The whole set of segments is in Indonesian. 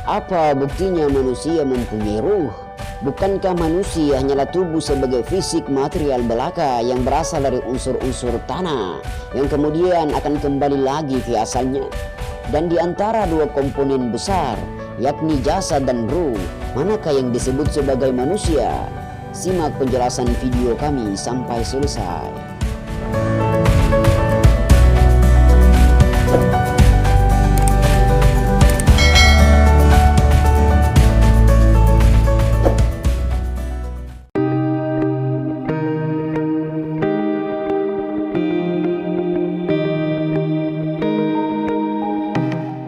Apa buktinya manusia mempunyai ruh? Bukankah manusia hanyalah tubuh sebagai fisik material belaka yang berasal dari unsur-unsur tanah yang kemudian akan kembali lagi ke asalnya? Dan di antara dua komponen besar, yakni jasad dan ruh, manakah yang disebut sebagai manusia? Simak penjelasan video kami sampai selesai.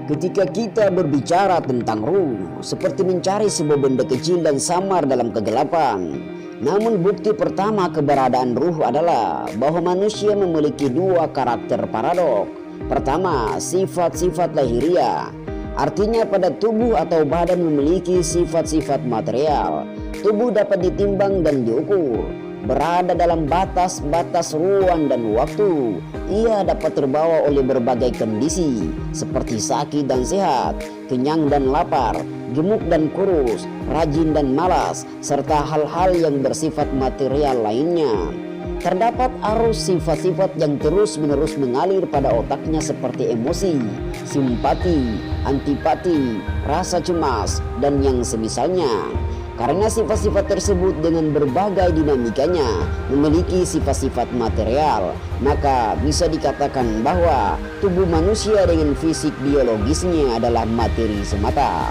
Ketika kita berbicara tentang ruh, seperti mencari sebuah benda kecil dan samar dalam kegelapan. Namun bukti pertama keberadaan ruh adalah bahwa manusia memiliki dua karakter paradok. Pertama, sifat-sifat lahiriah. Artinya pada tubuh atau badan memiliki sifat-sifat material. Tubuh dapat ditimbang dan diukur. Berada dalam batas-batas ruang dan waktu. Ia dapat terbawa oleh berbagai kondisi seperti sakit dan sehat, kenyang dan lapar, gemuk dan kurus, rajin dan malas, serta hal-hal yang bersifat material lainnya. Terdapat arus sifat-sifat yang terus-menerus mengalir pada otaknya seperti emosi, simpati, antipati, rasa cemas, dan yang semisalnya. Karena sifat-sifat tersebut dengan berbagai dinamikanya memiliki sifat-sifat material, maka bisa dikatakan bahwa tubuh manusia dengan fisik biologisnya adalah materi semata.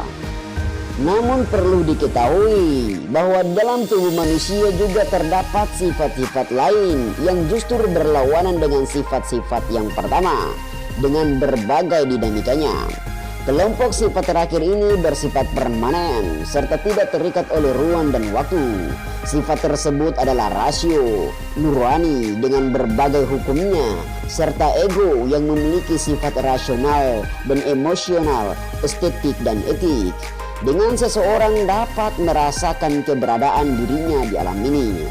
Namun perlu diketahui bahwa dalam tubuh manusia juga terdapat sifat-sifat lain yang justru berlawanan dengan sifat-sifat yang pertama dengan berbagai dinamikanya. Kelompok sifat terakhir ini bersifat permanen serta tidak terikat oleh ruang dan waktu. Sifat tersebut adalah rasio, nurani dengan berbagai hukumnya, serta ego yang memiliki sifat rasional dan emosional, estetik dan etik. Dengan seseorang dapat merasakan keberadaan dirinya di alam ini.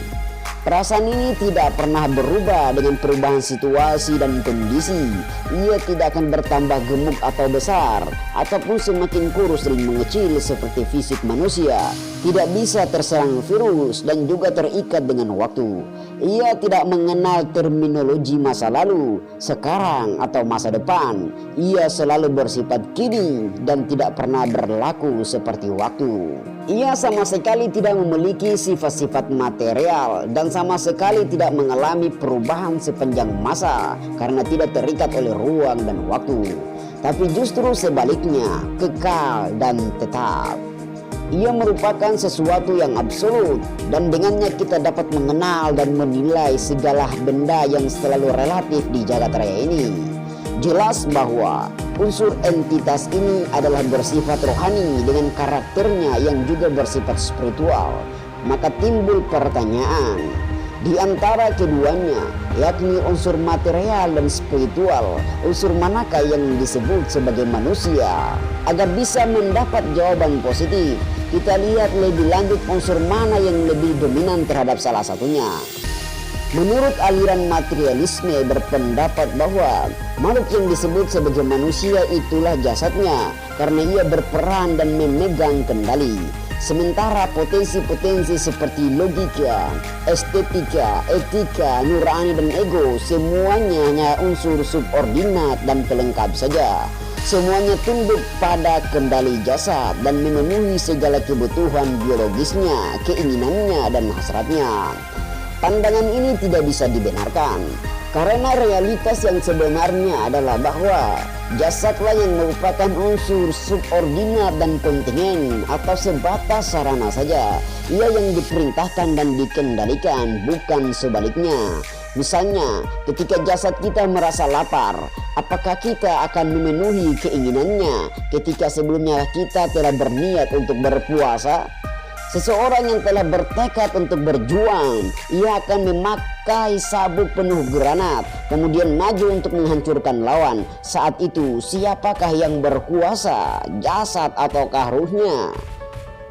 Perasaan ini tidak pernah berubah dengan perubahan situasi dan kondisi. Ia tidak akan bertambah gemuk atau besar, ataupun semakin kurus dan mengecil seperti fisik manusia. Tidak bisa terserang virus dan juga terikat dengan waktu. Ia tidak mengenal terminologi masa lalu, sekarang atau masa depan. Ia selalu bersifat kini dan tidak pernah berlaku seperti waktu. Ia sama sekali tidak memiliki sifat-sifat material dan sama sekali tidak mengalami perubahan sepanjang masa karena tidak terikat oleh ruang dan waktu. Tapi justru sebaliknya, kekal dan tetap. Ia merupakan sesuatu yang absolut dan dengannya kita dapat mengenal dan menilai segala benda yang selalu relatif di jagat raya ini. Jelas bahwa unsur entitas ini adalah bersifat rohani dengan karakternya yang juga bersifat spiritual. Maka timbul pertanyaan, di antara keduanya, yakni unsur material dan spiritual, unsur manakah yang disebut sebagai manusia? Agar bisa mendapat jawaban positif, kita lihat lebih lanjut unsur mana yang lebih dominan terhadap salah satunya. Menurut aliran materialisme berpendapat bahwa makhluk yang disebut sebagai manusia itulah jasadnya karena ia berperan dan memegang kendali. Sementara potensi-potensi seperti logika, estetika, etika, nurani dan ego semuanya hanya unsur subordinat dan pelengkap saja. Semuanya tunduk pada kendali jasad dan memenuhi segala kebutuhan biologisnya, keinginannya dan hasratnya. Pandangan ini tidak bisa dibenarkan karena realitas yang sebenarnya adalah bahwa jasadlah yang merupakan unsur subordinat dan kontingen atau sebatas sarana saja. Ia yang diperintahkan dan dikendalikan, bukan sebaliknya. Misalnya, ketika jasad kita merasa lapar, apakah kita akan memenuhi keinginannya ketika sebelumnya kita telah berniat untuk berpuasa? Seseorang yang telah bertekad untuk berjuang, ia akan memakai sabuk penuh granat, kemudian maju untuk menghancurkan lawan. Saat itu, siapakah yang berkuasa, jasad ataukah ruhnya?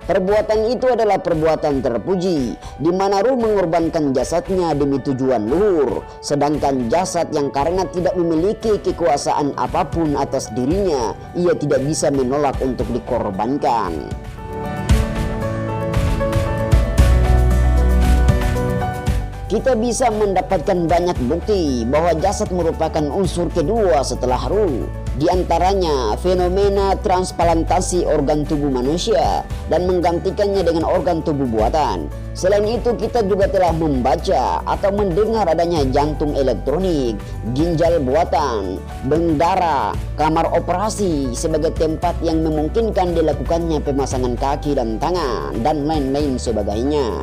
Perbuatan itu adalah perbuatan terpuji, di mana ruh mengorbankan jasadnya demi tujuan luhur, sedangkan jasad yang karena tidak memiliki kekuasaan apapun atas dirinya, ia tidak bisa menolak untuk dikorbankan. Kita bisa mendapatkan banyak bukti bahwa jasad merupakan unsur kedua setelah ruh. Di antaranya fenomena transplantasi organ tubuh manusia dan menggantikannya dengan organ tubuh buatan. Selain itu, kita juga telah membaca atau mendengar adanya jantung elektronik, ginjal buatan, bank darah, kamar operasi sebagai tempat yang memungkinkan dilakukannya pemasangan kaki dan tangan, dan lain-lain sebagainya.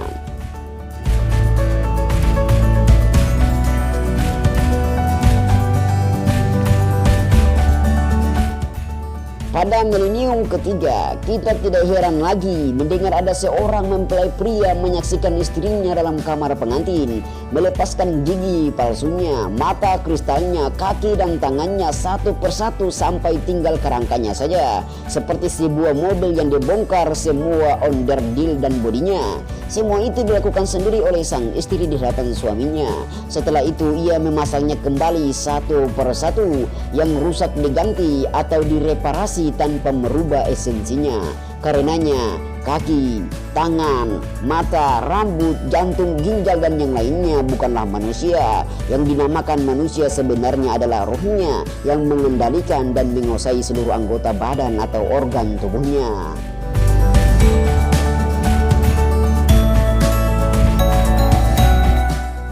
Pada milenium ketiga, kita tidak heran lagi mendengar ada seorang mempelai pria menyaksikan istrinya dalam kamar pengantin, melepaskan gigi palsunya, mata kristalnya, kaki dan tangannya satu persatu sampai tinggal kerangkanya saja, seperti sebuah mobil yang dibongkar semua onderdil dan bodinya. Semua itu dilakukan sendiri oleh sang istri di hadapan suaminya. Setelah itu ia memasangnya kembali satu persatu, yang rusak diganti atau direparasi tanpa merubah esensinya. Karenanya kaki, tangan, mata, rambut, jantung, ginjal dan yang lainnya bukanlah manusia. Yang dinamakan manusia sebenarnya adalah rohnya yang mengendalikan dan menguasai seluruh anggota badan atau organ tubuhnya.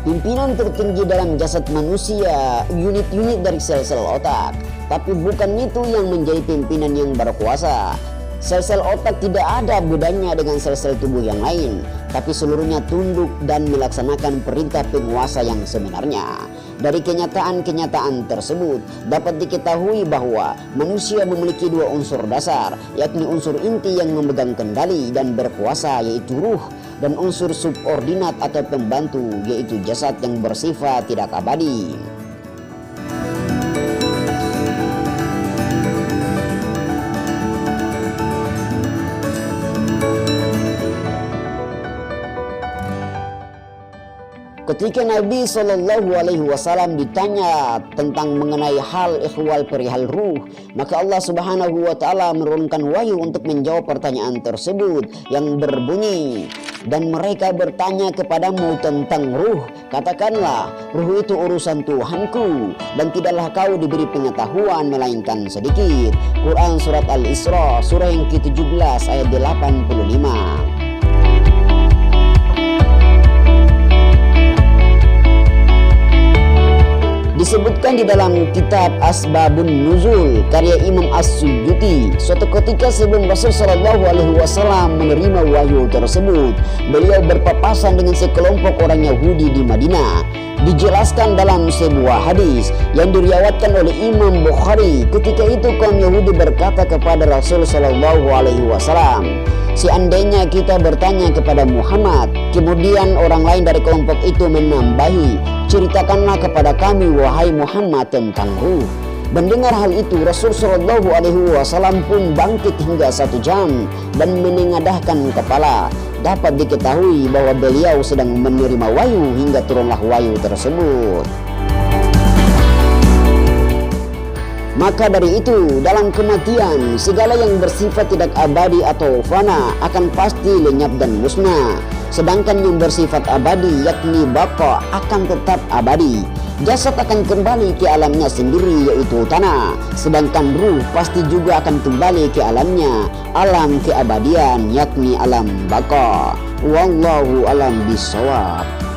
Pimpinan tertinggi dalam jasad manusia, unit-unit dari sel-sel otak. Tapi bukan itu yang menjadi pimpinan yang berkuasa. Sel-sel otak tidak ada bedanya dengan sel-sel tubuh yang lain, tapi seluruhnya tunduk dan melaksanakan perintah penguasa yang sebenarnya. Dari kenyataan-kenyataan tersebut dapat diketahui bahwa manusia memiliki dua unsur dasar, yakni unsur inti yang memegang kendali dan berkuasa yaitu ruh, dan unsur subordinat atau pembantu yaitu jasad yang bersifat tidak abadi. Ketika Nabi SAW ditanya tentang mengenai hal ihwal perihal ruh, maka Allah Subhanahu wa Ta'ala menurunkan wahyu untuk menjawab pertanyaan tersebut yang berbunyi, dan mereka bertanya kepadamu tentang ruh, katakanlah, ruh itu urusan Tuhanku, dan tidaklah kau diberi pengetahuan melainkan sedikit. Quran Surat Al-Isra, surah yang ke-17 ayat 85. Disebutkan di dalam kitab Asbabun Nuzul karya Imam As-Suyuti, suatu ketika sebelum Rasul SAW menerima wahyu tersebut, beliau berpapasan dengan sekelompok orang Yahudi di Madinah. Dijelaskan dalam sebuah hadis yang diriwayatkan oleh Imam Bukhari, ketika itu kaum Yahudi berkata kepada Rasul SAW, seandainya kita bertanya kepada Muhammad, kemudian orang lain dari kelompok itu menambahi, ceritakanlah kepada kami wahai Muhammad tentang ruh. Mendengar hal itu, Rasul SAW pun bangkit hingga 1 jam dan menengadahkan kepala. Dapat diketahui bahwa beliau sedang menerima wahyu hingga turunlah wahyu tersebut. Maka dari itu, dalam kematian, segala yang bersifat tidak abadi atau fana akan pasti lenyap dan musnah. Sedangkan yang bersifat abadi, yakni baqa, akan tetap abadi. Jasad akan kembali ke alamnya sendiri, yaitu tanah. Sedangkan ruh pasti juga akan kembali ke alamnya, alam keabadian, yakni alam baqa. Wallahu alam bisawab.